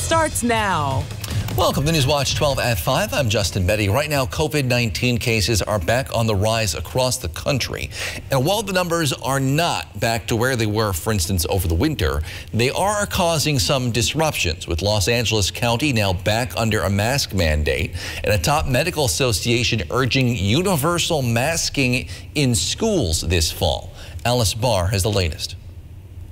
starts now. Welcome to News Watch 12 at 5. I'm Justin Betty. Right now, COVID-19 cases are back on the rise across the country. And while the numbers are not back to where they were, for instance, over the winter, they are causing some disruptions, with Los Angeles County now back under a mask mandate and a top medical association urging universal masking in schools this fall. Alice Barr has the latest.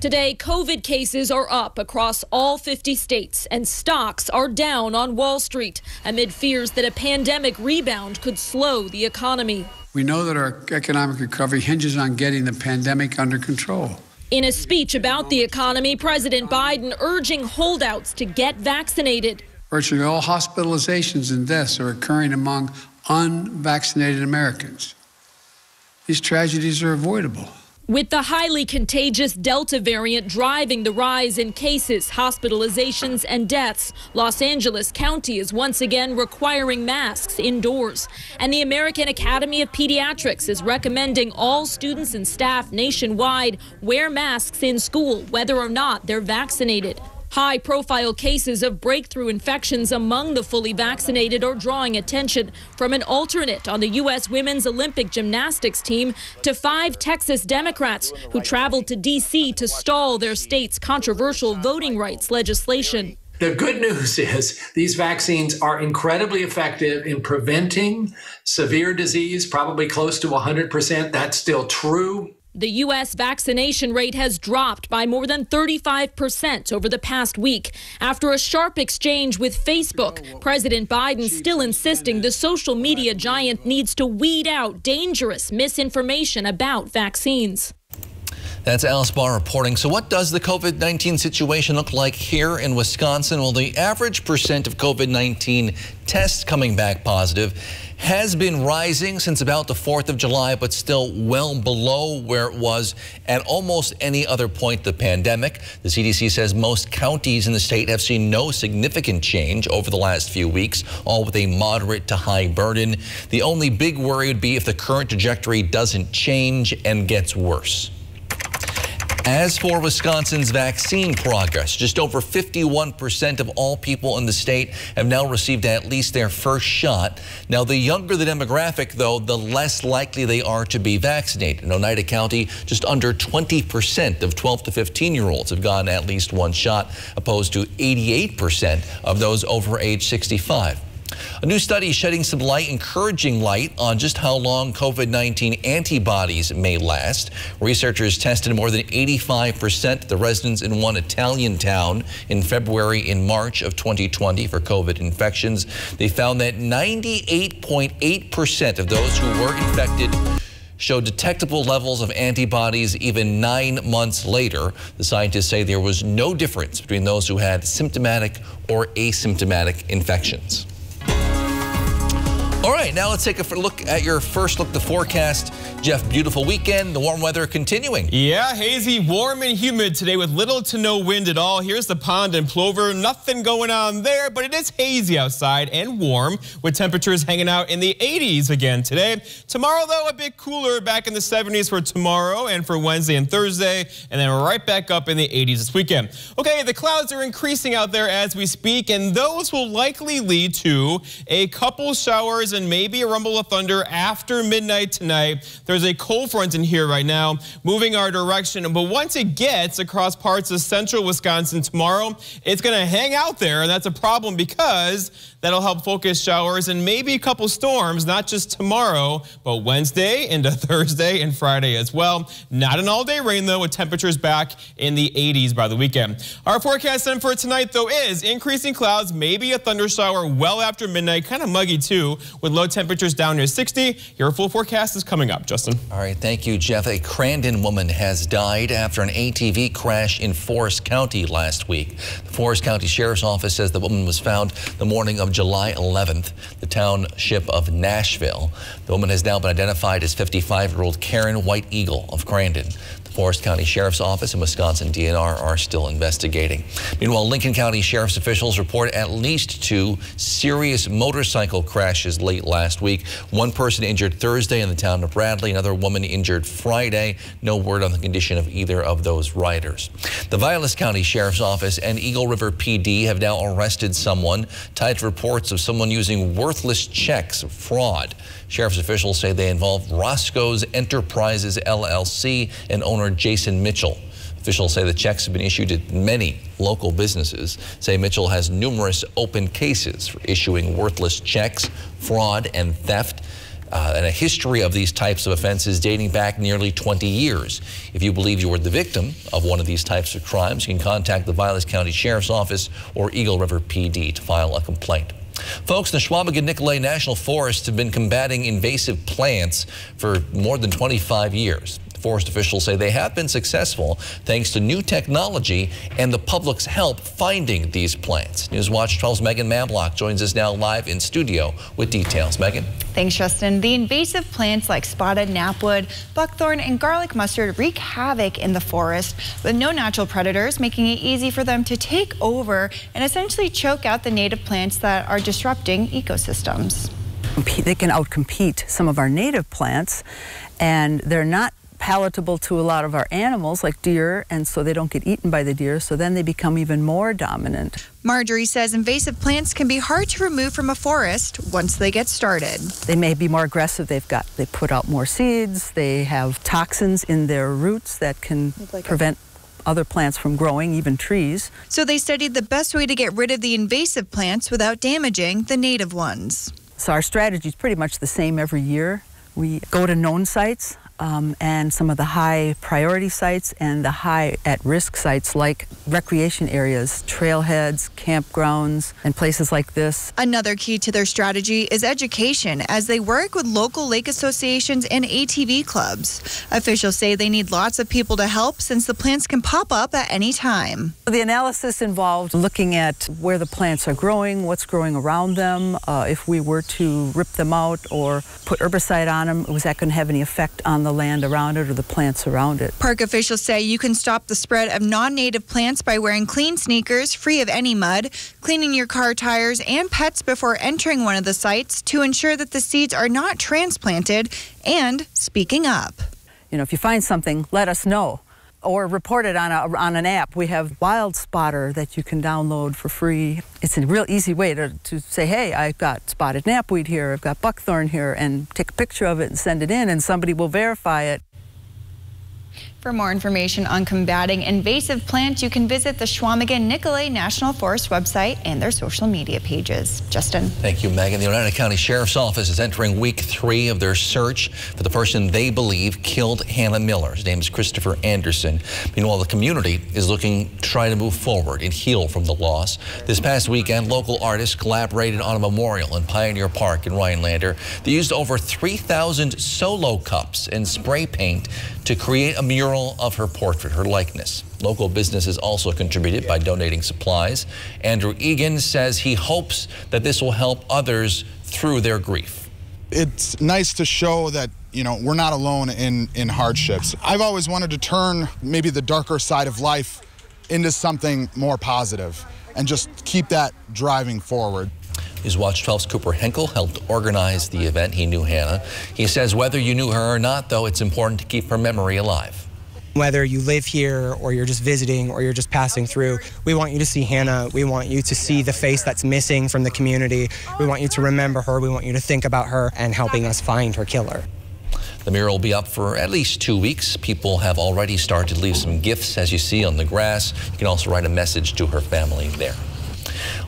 Today, COVID cases are up across all 50 states, and stocks are down on Wall Street amid fears that a pandemic rebound could slow the economy. We know that our economic recovery hinges on getting the pandemic under control. In a speech about the economy, President Biden urging holdouts to get vaccinated. Virtually all hospitalizations and deaths are occurring among unvaccinated Americans. These tragedies are avoidable. With the highly contagious Delta variant driving the rise in cases, hospitalizations, and deaths, Los Angeles County is once again requiring masks indoors. And the American Academy of Pediatrics is recommending all students and staff nationwide wear masks in school, whether or not they're vaccinated. High-profile cases of breakthrough infections among the fully vaccinated are drawing attention, from an alternate on the U.S. Women's Olympic Gymnastics team to 5 Texas Democrats who traveled to D.C. to stall their state's controversial voting rights legislation. The good news is these vaccines are incredibly effective in preventing severe disease, probably close to 100%. That's still true. The U.S. vaccination rate has dropped by more than 35% over the past week. After a sharp exchange with Facebook, President Biden still insisting the social media giant needs to weed out dangerous misinformation about vaccines. That's Alice Barr reporting. So what does the COVID-19 situation look like here in Wisconsin? Well, the average percent of COVID-19 tests coming back positive has been rising since about the 4th of July, but still well below where it was at almost any other point of the pandemic. The CDC says most counties in the state have seen no significant change over the last few weeks, all with a moderate to high burden. The only big worry would be if the current trajectory doesn't change and gets worse. As for Wisconsin's vaccine progress, just over 51% of all people in the state have now received at least their first shot. Now, the younger the demographic, though, the less likely they are to be vaccinated. In Oneida County, just under 20% of 12 to 15-year-olds have gotten at least one shot, opposed to 88% of those over age 65. A new study shedding some light, encouraging light on just how long COVID-19 antibodies may last. Researchers tested more than 85% of the residents in one Italian town in February and March of 2020 for COVID infections. They found that 98.8% of those who were infected showed detectable levels of antibodies even 9 months later. The scientists say there was no difference between those who had symptomatic or asymptomatic infections. All right, now let's take a look at your first look at the forecast. Jeff, beautiful weekend, the warm weather continuing. Yeah, hazy, warm and humid today with little to no wind at all. Here's the pond and Plover, nothing going on there, but it is hazy outside and warm with temperatures hanging out in the 80s again today. Tomorrow, though, a bit cooler, back in the 70s for tomorrow and for Wednesday and Thursday, and then right back up in the 80s this weekend. Okay, the clouds are increasing out there as we speak, and those will likely lead to a couple showers and maybe a rumble of thunder after midnight tonight. There's a cold front in here right now moving our direction, but once it gets across parts of central Wisconsin tomorrow, it's going to hang out there, and that's a problem because that'll help focus showers and maybe a couple storms, not just tomorrow, but Wednesday into Thursday and Friday as well. Not an all-day rain, though, with temperatures back in the 80s by the weekend. Our forecast then for tonight, though, is increasing clouds, maybe a thunder shower well after midnight, kind of muggy, too, with low temperatures down near 60. Your full forecast is coming up, Justin. All right, thank you, Jeff. A Crandon woman has died after an ATV crash in Forest County last week. The Forest County Sheriff's Office says the woman was found the morning of July 11th, the township of Nashville. The woman has now been identified as 55-year-old Karen White Eagle of Crandon. The Forest County Sheriff's Office and Wisconsin DNR are still investigating. Meanwhile, Lincoln County Sheriff's officials report at least 2 serious motorcycle crashes late last week. One person injured Thursday in the town of Bradley, another woman injured Friday. No word on the condition of either of those riders. The Vilas County Sheriff's Office and Eagle River PD have now arrested someone tied to reports of someone using worthless checks of fraud. Sheriff's officials say they involve Roscoe's Enterprises LLC and owner Jason Mitchell. Officials say the checks have been issued to many local businesses. Say Mitchell has numerous open cases for issuing worthless checks, fraud, and theft. And a history of these types of offenses dating back nearly 20 years. If you believe you were the victim of one of these types of crimes, you can contact the Vilas County Sheriff's Office or Eagle River PD to file a complaint. Folks, the Schwabigan-Nicolet National Forests have been combating invasive plants for more than 25 years. Forest officials say they have been successful thanks to new technology and the public's help finding these plants. Newswatch 12's Megan Mablock joins us now live in studio with details. Megan? Thanks, Justin. The invasive plants like spotted knapwood, buckthorn, and garlic mustard wreak havoc in the forest with no natural predators, making it easy for them to take over and essentially choke out the native plants that are disrupting ecosystems. They can outcompete some of our native plants, and they're not palatable to a lot of our animals like deer, and so they don't get eaten by the deer, so then they become even more dominant. Marjorie says invasive plants can be hard to remove from a forest once they get started. They may be more aggressive. They put out more seeds. They have toxins in their roots that can prevent other plants from growing, even trees. So they studied the best way to get rid of the invasive plants without damaging the native ones. So our strategy is pretty much the same every year. We go to known sites and some of the high priority sites and the high at-risk sites like recreation areas, trailheads, campgrounds, and places like this. Another key to their strategy is education as they work with local lake associations and ATV clubs. Officials say they need lots of people to help since the plants can pop up at any time. The analysis involved looking at where the plants are growing, what's growing around them. If we were to rip them out or put herbicide on them, was that going to have any effect on the land around it or the plants around it? Park officials say you can stop the spread of non-native plants by wearing clean sneakers free of any mud, cleaning your car tires and pets before entering one of the sites to ensure that the seeds are not transplanted, and speaking up. You know, if you find something, let us know or report it on an app. We have Wild Spotter that you can download for free. It's a real easy way to say, hey, I've got spotted knapweed here, I've got buckthorn here, and take a picture of it and send it in, and somebody will verify it. For more information on combating invasive plants, you can visit the Schwabigan-Nicolet National Forest website and their social media pages. Justin. Thank you, Megan. The Oneida County Sheriff's Office is entering week 3 of their search for the person they believe killed Hannah Miller. His name is Christopher Anderson. Meanwhile, the community is looking to try to move forward and heal from the loss. This past weekend, local artists collaborated on a memorial in Pioneer Park in Rhinelander. They used over 3,000 solo cups and spray paint to create a mural of her portrait, her likeness. Local businesses also contributed by donating supplies. Andrew Egan says he hopes that this will help others through their grief. It's nice to show that, you know, we're not alone in hardships. I've always wanted to turn maybe the darker side of life into something more positive and just keep that driving forward. Newswatch 12's Cooper Henkel helped organize the event. He knew Hannah. He says whether you knew her or not, though, it's important to keep her memory alive. Whether you live here or you're just visiting or you're just passing through, we want you to see Hannah. We want you to see the face that's missing from the community. We want you to remember her. We want you to think about her and helping us find her killer. The mural will be up for at least 2 weeks. People have already started to leave some gifts, as you see on the grass. You can also write a message to her family there.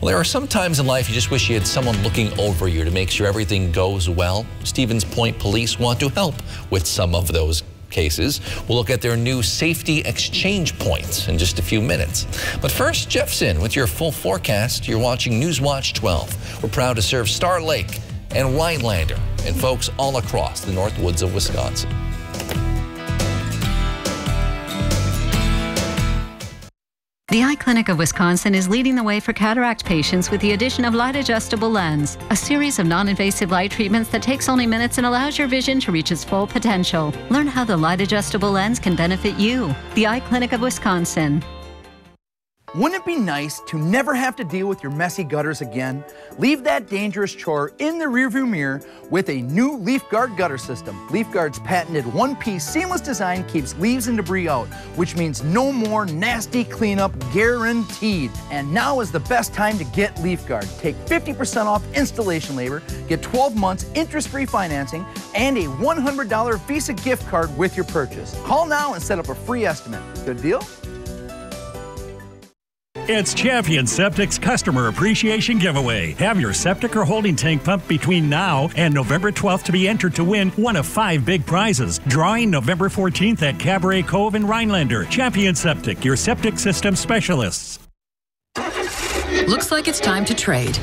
Well, there are some times in life you just wish you had someone looking over you to make sure everything goes well. Stevens Point Police want to help with some of those cases. We'll look at their new safety exchange points in just a few minutes. But first, Jeff's in with your full forecast. You're watching Newswatch 12. We're proud to serve Star Lake and Rhinelander and folks all across the North Woods of Wisconsin. The Eye Clinic of Wisconsin is leading the way for cataract patients with the addition of Light Adjustable Lens, a series of non-invasive light treatments that takes only minutes and allows your vision to reach its full potential. Learn how the Light Adjustable Lens can benefit you. The Eye Clinic of Wisconsin. Wouldn't it be nice to never have to deal with your messy gutters again? Leave that dangerous chore in the rearview mirror with a new LeafGuard gutter system. LeafGuard's patented one-piece seamless design keeps leaves and debris out, which means no more nasty cleanup guaranteed. And now is the best time to get LeafGuard. Take 50% off installation labor, get 12 months interest-free financing, and a $100 Visa gift card with your purchase. Call now and set up a free estimate. Good deal? It's Champion Septic's Customer Appreciation Giveaway. Have your septic or holding tank pump between now and November 12th to be entered to win one of 5 big prizes. Drawing November 14th at Cabaret Cove in Rhinelander. Champion Septic, your septic system specialists. Looks like it's time to trade.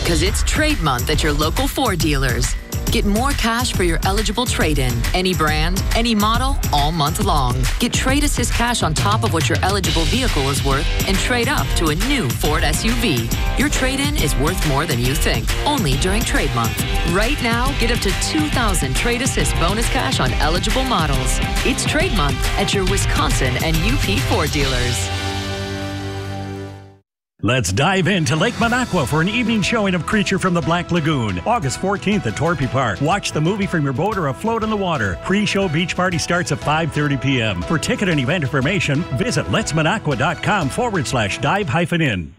Because it's trade month at your local Ford dealers. Get more cash for your eligible trade-in. Any brand, any model, all month long. Get Trade Assist cash on top of what your eligible vehicle is worth and trade up to a new Ford SUV. Your trade-in is worth more than you think, only during Trade Month. Right now, get up to $2,000 Trade Assist bonus cash on eligible models. It's Trade Month at your Wisconsin and UP Ford dealers. Let's dive into Lake Minocqua for an evening showing of Creature from the Black Lagoon. August 14th at Torpy Park. Watch the movie from your boat or afloat in the water. Pre-show beach party starts at 5:30 p.m. For ticket and event information, visit letsminocqua.com/dive-in.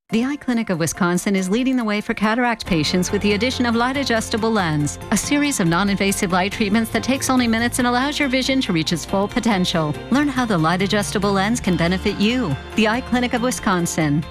The Eye Clinic of Wisconsin is leading the way for cataract patients with the addition of Light Adjustable Lens, a series of non-invasive light treatments that takes only minutes and allows your vision to reach its full potential. Learn how the Light Adjustable Lens can benefit you. The Eye Clinic of Wisconsin.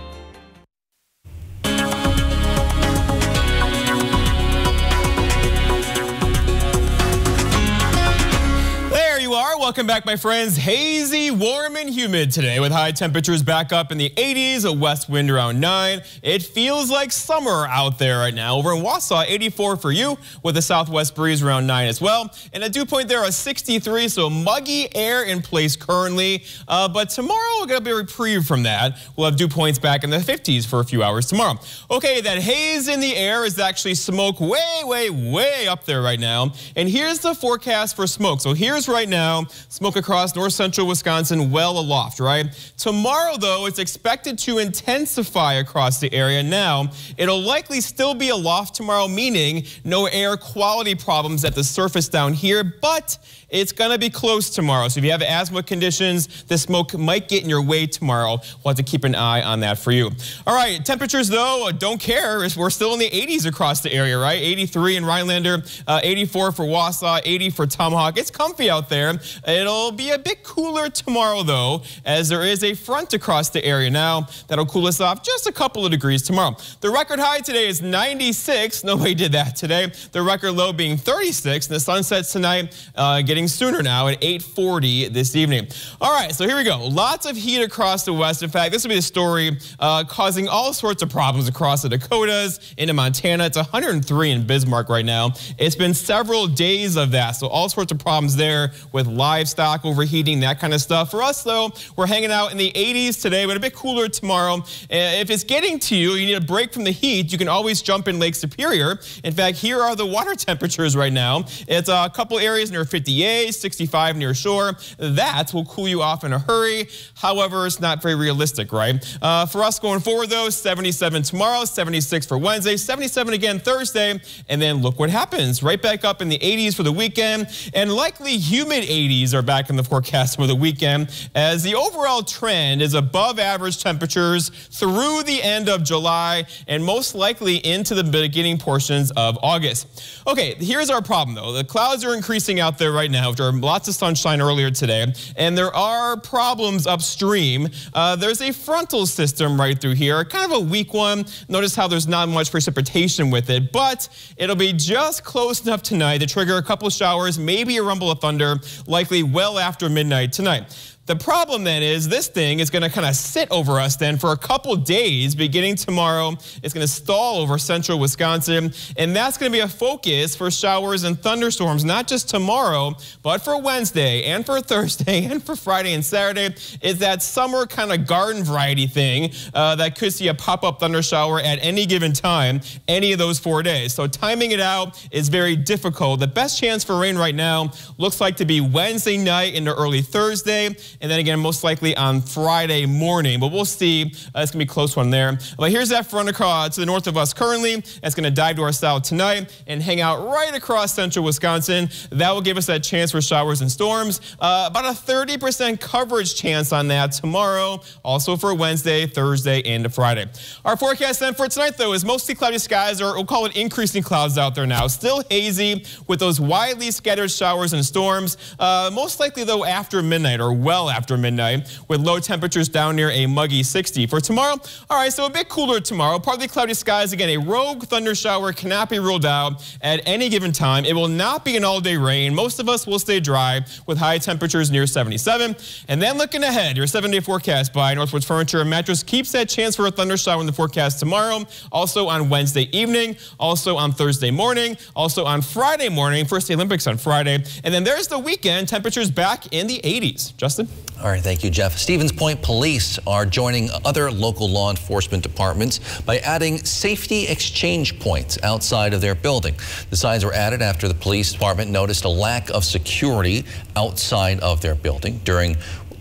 Welcome back, my friends. Hazy, warm, and humid today with high temperatures back up in the 80s, a west wind around 9. It feels like summer out there right now. Over in Wausau, 84 for you with a southwest breeze around 9 as well. And a dew point there of 63, so muggy air in place currently. But tomorrow we're going to be a reprieve from that. We'll have dew points back in the 50s for a few hours tomorrow. Okay, that haze in the air is actually smoke way up there right now. And here's the forecast for smoke. So here's right now smoke across north central Wisconsin well aloft, right? Tomorrow, though, it's expected to intensify across the area. Now, it'll likely still be aloft tomorrow, meaning no air quality problems at the surface down here, but it's going to be close tomorrow. So if you have asthma conditions, the smoke might get in your way tomorrow. We'll have to keep an eye on that for you. All right, temperatures, though, don't care. We're still in the 80s across the area, right? 83 in Rhinelander, 84 for Wausau, 80 for Tomahawk. It's comfy out there. It'll be a bit cooler tomorrow, though, as there is a front across the area now that'll cool us off just a couple of degrees tomorrow. The record high today is 96. Nobody did that today. The record low being 36. And the sun sets tonight, getting sooner now at 8:40 this evening. All right, so here we go. Lots of heat across the west. In fact, this will be a story causing all sorts of problems across the Dakotas, into Montana. It's 103 in Bismarck right now. It's been several days of that, so all sorts of problems there with livestock overheating, that kind of stuff. For us, though, we're hanging out in the 80s today, but a bit cooler tomorrow. If it's getting to you, you need a break from the heat, you can always jump in Lake Superior. In fact, here are the water temperatures right now. It's a couple areas near 58. 65 near shore. That will cool you off in a hurry. However, it's not very realistic, right? For us going forward, though, 77 tomorrow, 76 for Wednesday, 77 again Thursday, and then look what happens. Right back up in the 80s for the weekend, and likely humid 80s are back in the forecast for the weekend, as the overall trend is above average temperatures through the end of July, and most likely into the beginning portions of August. Okay, here's our problem, though. The clouds are increasing out there right now. There are lots of sunshine earlier today, and there are problems upstream. There's a frontal system right through here, kind of a weak one. Notice how there's not much precipitation with it, but it'll be just close enough tonight to trigger a couple showers, maybe a rumble of thunder, likely well after midnight tonight. The problem then is this thing is going to kind of sit over us then for a couple days. Beginning tomorrow, it's going to stall over central Wisconsin, and that's going to be a focus for showers and thunderstorms, not just tomorrow, but for Wednesday and for Thursday and for Friday and Saturday. Is that summer kind of garden variety thing that could see a pop-up thunder shower at any given time, any of those 4 days. So timing it out is very difficult. The best chance for rain right now looks like to be Wednesday night into early Thursday, and then again most likely on Friday morning. But we'll see. It's going to be a close one there. But here's that front across to the north of us currently. It's going to dive to our south tonight and hang out right across central Wisconsin. That will give us that chance for showers and storms. About a 30% coverage chance on that tomorrow, also for Wednesday, Thursday, and Friday. Our forecast then for tonight, though, is mostly cloudy skies, or we'll call it increasing clouds out there now. Still hazy with those widely scattered showers and storms. Most likely, though, after midnight or well after midnight, with low temperatures down near a muggy 60. For tomorrow, all right, so a bit cooler tomorrow. Partly cloudy skies. Again, a rogue thunder shower cannot be ruled out at any given time. It will not be an all-day rain. Most of us will stay dry with high temperatures near 77. And then looking ahead, your 7-day forecast by Northwoods Furniture and Mattress keeps that chance for a thunder shower in the forecast tomorrow, also on Wednesday evening, also on Thursday morning, also on Friday morning, first day Olympics on Friday. And then there's the weekend, temperatures back in the 80s. Justin? All right, thank you, Jeff. Stevens Point Police are joining other local law enforcement departments by adding safety exchange points outside of their building. The signs were added after the police department noticed a lack of security outside of their building during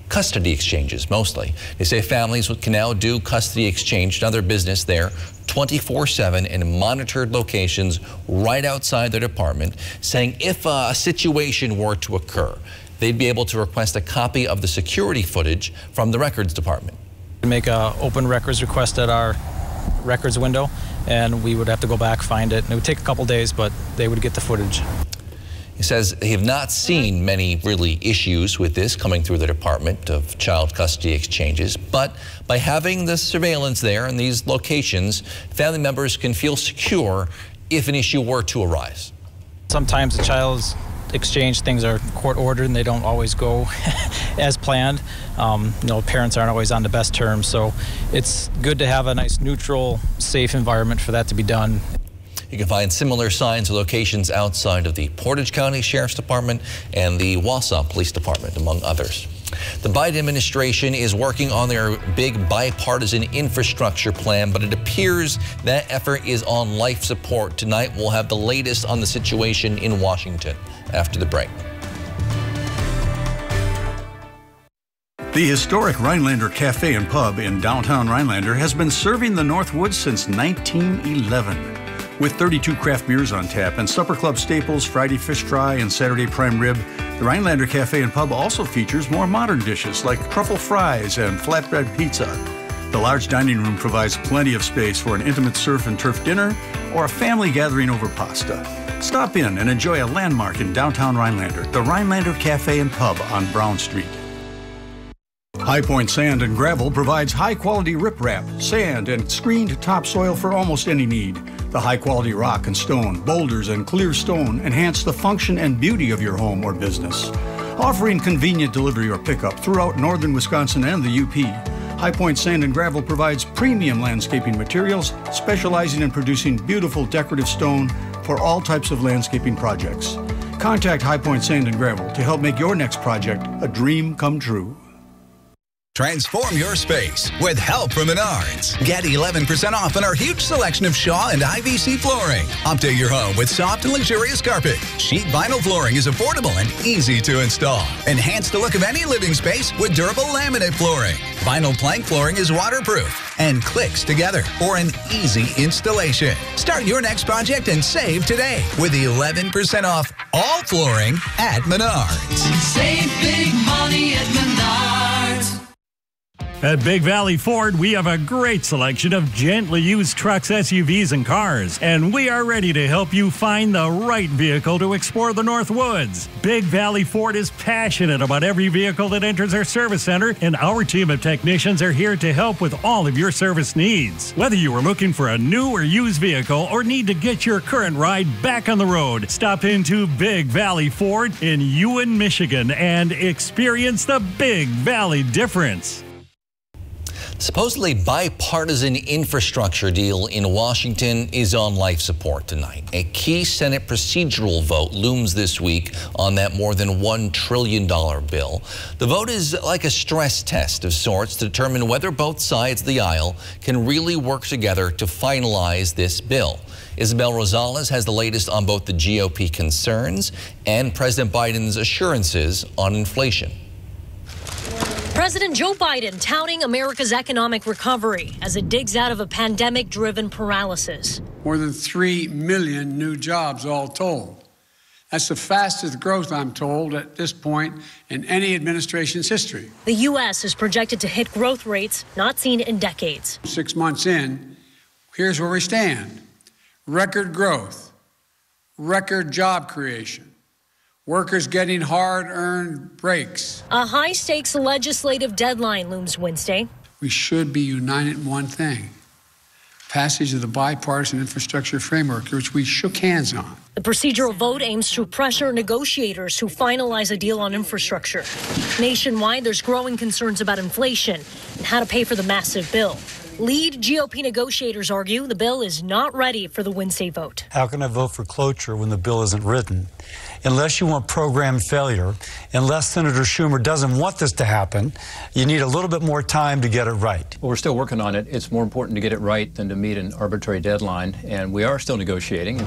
custody exchanges, mostly. They say families can now do custody exchange and other business there 24/7 in monitored locations right outside their department, saying if a situation were to occur, they'd be able to request a copy of the security footage from the records department. Make an open records request at our records window, and we would have to go back, find it. And it would take a couple days, but they would get the footage. He says they have not seen many really issues with this coming through the Department of Child Custody Exchanges, but by having the surveillance there in these locations, family members can feel secure if an issue were to arise. Sometimes the child's exchange things are court ordered and they don't always go as planned. You know, parents aren't always on the best terms, so it's good to have a nice neutral, safe environment for that to be done. You can find similar signs or locations outside of the Portage County Sheriff's Department and the Wausau Police Department, among others. The Biden administration is working on their big bipartisan infrastructure plan, but it appears that effort is on life support. Tonight, we'll have the latest on the situation in Washington after the break. The historic Rhinelander Cafe and Pub in downtown Rhinelander has been serving the Northwoods since 1911. With 32 craft beers on tap and supper club staples, Friday fish fry and Saturday prime rib, the Rhinelander Cafe and Pub also features more modern dishes like truffle fries and flatbread pizza. The large dining room provides plenty of space for an intimate surf and turf dinner or a family gathering over pasta. Stop in and enjoy a landmark in downtown Rhinelander, the Rhinelander Cafe and Pub on Brown Street. High Point Sand and Gravel provides high-quality riprap, sand, and screened topsoil for almost any need. The high-quality rock and stone, boulders, and clear stone enhance the function and beauty of your home or business. Offering convenient delivery or pickup throughout northern Wisconsin and the UP, High Point Sand and Gravel provides premium landscaping materials, specializing in producing beautiful decorative stone for all types of landscaping projects. Contact High Point Sand and Gravel to help make your next project a dream come true. Transform your space with help from Menards. Get 11% off on our huge selection of Shaw and IVC flooring. Update your home with soft and luxurious carpet. Sheet vinyl flooring is affordable and easy to install. Enhance the look of any living space with durable laminate flooring. Vinyl plank flooring is waterproof and clicks together for an easy installation. Start your next project and save today with 11% off all flooring at Menards. Save big money at Menards. At Big Valley Ford, we have a great selection of gently used trucks, SUVs, and cars, and we are ready to help you find the right vehicle to explore the North Woods. Big Valley Ford is passionate about every vehicle that enters our service center, and our team of technicians are here to help with all of your service needs. Whether you are looking for a new or used vehicle or need to get your current ride back on the road, stop into Big Valley Ford in Ewan, Michigan, and experience the Big Valley difference. Supposedly bipartisan infrastructure deal in Washington is on life support tonight. A key Senate procedural vote looms this week on that more than $1 trillion bill. The vote is like a stress test of sorts to determine whether both sides of the aisle can really work together to finalize this bill. Isabel Rosales has the latest on both the GOP concerns and President Biden's assurances on inflation. President Joe Biden touting America's economic recovery as it digs out of a pandemic-driven paralysis. More than 3 million new jobs all told. That's the fastest growth, I'm told, at this point in any administration's history. The U.S. is projected to hit growth rates not seen in decades. 6 months in, here's where we stand. Record growth, record job creation. Workers getting hard-earned breaks. A high-stakes legislative deadline looms Wednesday. We should be united in one thing. Passage of the bipartisan infrastructure framework, which we shook hands on. The procedural vote aims to pressure negotiators to finalize a deal on infrastructure. Nationwide, there's growing concerns about inflation and how to pay for the massive bill. Lead GOP negotiators argue the bill is not ready for the Wednesday vote. How can I vote for cloture when the bill isn't written? Unless you want program failure, unless Senator Schumer doesn't want this to happen, you need a little bit more time to get it right. Well, we're still working on it. It's more important to get it right than to meet an arbitrary deadline, and we are still negotiating.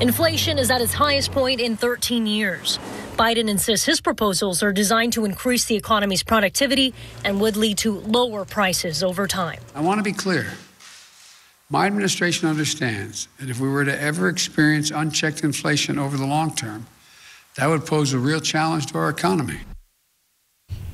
Inflation is at its highest point in 13 years. Biden insists his proposals are designed to increase the economy's productivity and would lead to lower prices over time. I want to be clear. My administration understands that if we were to ever experience unchecked inflation over the long term, that would pose a real challenge to our economy.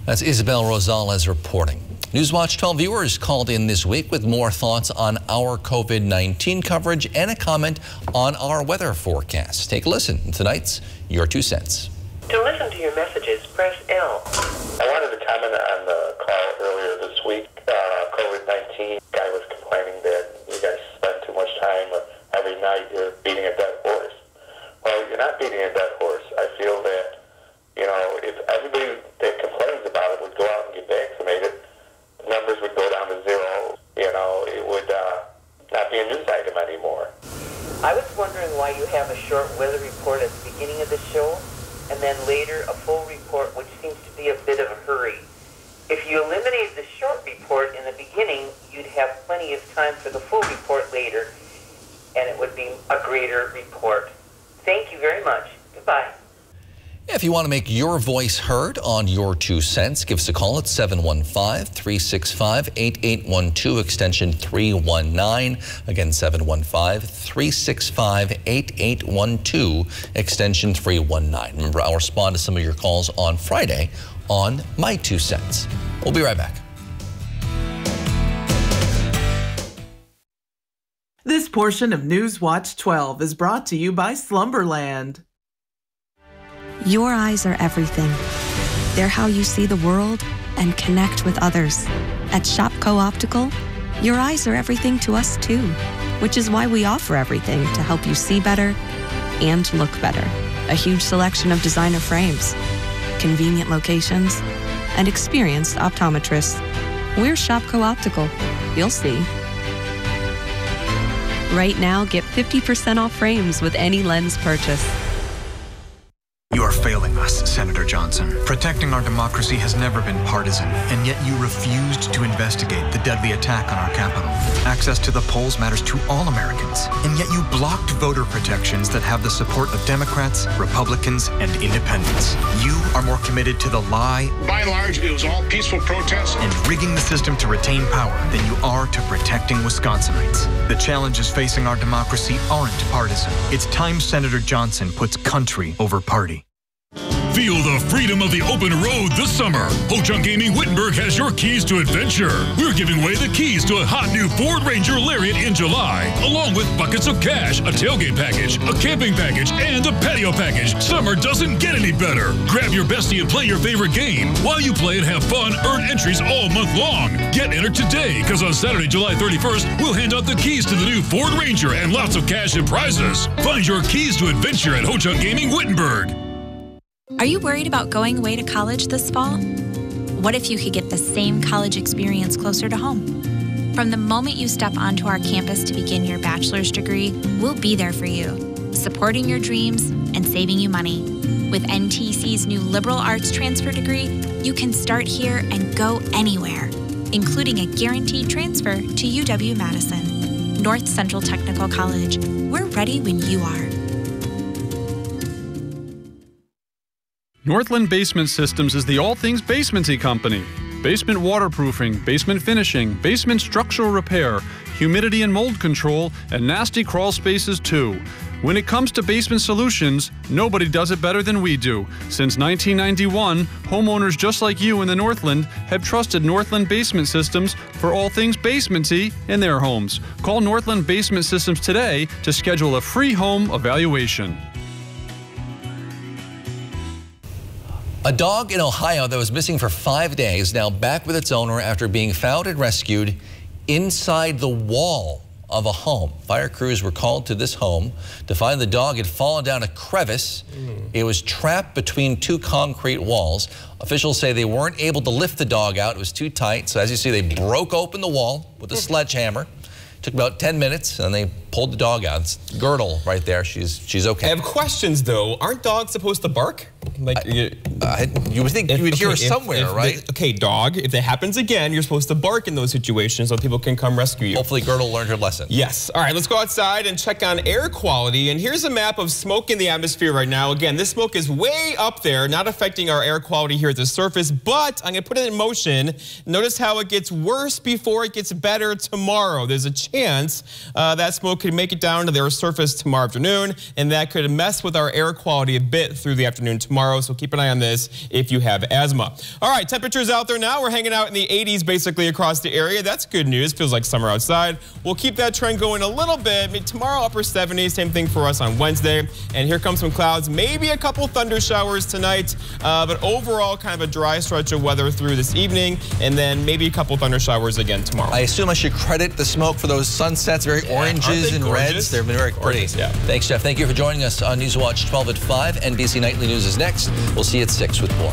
That's Isabel Rosales reporting. Newswatch 12 viewers called in this week with more thoughts on our COVID-19 coverage and a comment on our weather forecast. Take a listen to tonight's Your 2 Cents. To listen to your messages, press L. I wanted to comment on the call earlier this week. COVID-19, guy was complaining that you guys spend too much time every night you're beating a dead horse. Well, you're not beating a dead horse. I feel that, if everybody that complains about it would go out and get vaccinated, the numbers would go down to zero. It would not be a news item anymore. I was wondering why you have a short weather report at the beginning of the show, and then later a full report, which seems to be a bit of a hurry. If you eliminated the short report in the beginning, you'd have plenty of time for the full report later, and it would be a greater report. Thank you very much. Goodbye. If you want to make your voice heard on Your 2 Cents, give us a call at 715-365-8812, extension 319. Again, 715-365-8812, extension 319. Remember, I'll respond to some of your calls on Friday on My 2 Cents. We'll be right back. This portion of Newswatch 12 is brought to you by Slumberland. Your eyes are everything. They're how you see the world and connect with others. At Shopko Optical, your eyes are everything to us too, which is why we offer everything to help you see better and look better. A huge selection of designer frames, convenient locations, and experienced optometrists. We're Shopko Optical. You'll see. Right now, get 50% off frames with any lens purchase. You are failing us, Senator Johnson. Protecting our democracy has never been partisan, and yet you refused to investigate the deadly attack on our Capitol. Access to the polls matters to all Americans, and yet you blocked voter protections that have the support of Democrats, Republicans, and independents. You are more committed to the lie, by and large, it was all peaceful protests, and rigging the system to retain power than you are to protecting Wisconsinites. The challenges facing our democracy aren't partisan. It's time Senator Johnson puts country over party. Feel the freedom of the open road this summer. Ho-Chunk Gaming Wittenberg has your keys to adventure. We're giving away the keys to a hot new Ford Ranger Lariat in July, along with buckets of cash, a tailgate package, a camping package, and a patio package. Summer doesn't get any better. Grab your bestie and play your favorite game. While you play and have fun, earn entries all month long. Get entered today, because on Saturday, July 31st, we'll hand out the keys to the new Ford Ranger and lots of cash and prizes. Find your keys to adventure at Ho-Chunk Gaming Wittenberg. Are you worried about going away to college this fall? What if you could get the same college experience closer to home? From the moment you step onto our campus to begin your bachelor's degree, we'll be there for you, supporting your dreams and saving you money. With NTC's new liberal arts transfer degree, you can start here and go anywhere, including a guaranteed transfer to UW-Madison. North Central Technical College. We're ready when you are. Northland Basement Systems is the all things basementy company. Basement waterproofing, basement finishing, basement structural repair, humidity and mold control, and nasty crawl spaces too. When it comes to basement solutions, nobody does it better than we do. Since 1991, homeowners just like you in the Northland have trusted Northland Basement Systems for all things basementy in their homes. Call Northland Basement Systems today to schedule a free home evaluation. A dog in Ohio that was missing for 5 days now back with its owner after being found and rescued inside the wall of a home. Fire crews were called to this home to find the dog had fallen down a crevice. It was trapped between two concrete walls. Officials say they weren't able to lift the dog out. It was too tight. So as you see, they broke open the wall with a sledgehammer. Took about 10 minutes, and they pulled the dog out. It's Girdle right there. She's okay. I have questions, though. Aren't dogs supposed to bark? Like you would think you would hear her somewhere, right? Okay, dog, if that happens again, you're supposed to bark in those situations so people can come rescue you. Hopefully Girdle learned her lesson. Yes. All right, let's go outside and check on air quality. And here's a map of smoke in the atmosphere right now. Again, this smoke is way up there, not affecting our air quality here at the surface, but I'm going to put it in motion. Notice how it gets worse before it gets better tomorrow. There's a chance that smoke could make it down to their surface tomorrow afternoon, and that could mess with our air quality a bit through the afternoon tomorrow, so keep an eye on this if you have asthma. All right, temperatures out there now. We're hanging out in the 80s basically across the area. That's good news. Feels like summer outside. We'll keep that trend going a little bit. Tomorrow, upper 70s. Same thing for us on Wednesday. And here comes some clouds. Maybe a couple thunder showers tonight, but overall kind of a dry stretch of weather through this evening, and then maybe a couple thunder showers again tomorrow. I assume I should credit the smoke for those sunsets, very oranges and reds. They've been very pretty. Yeah. Thanks, Jeff. Thank you for joining us on Newswatch 12 at 5. NBC Nightly News is next. We'll see you at 6 with more.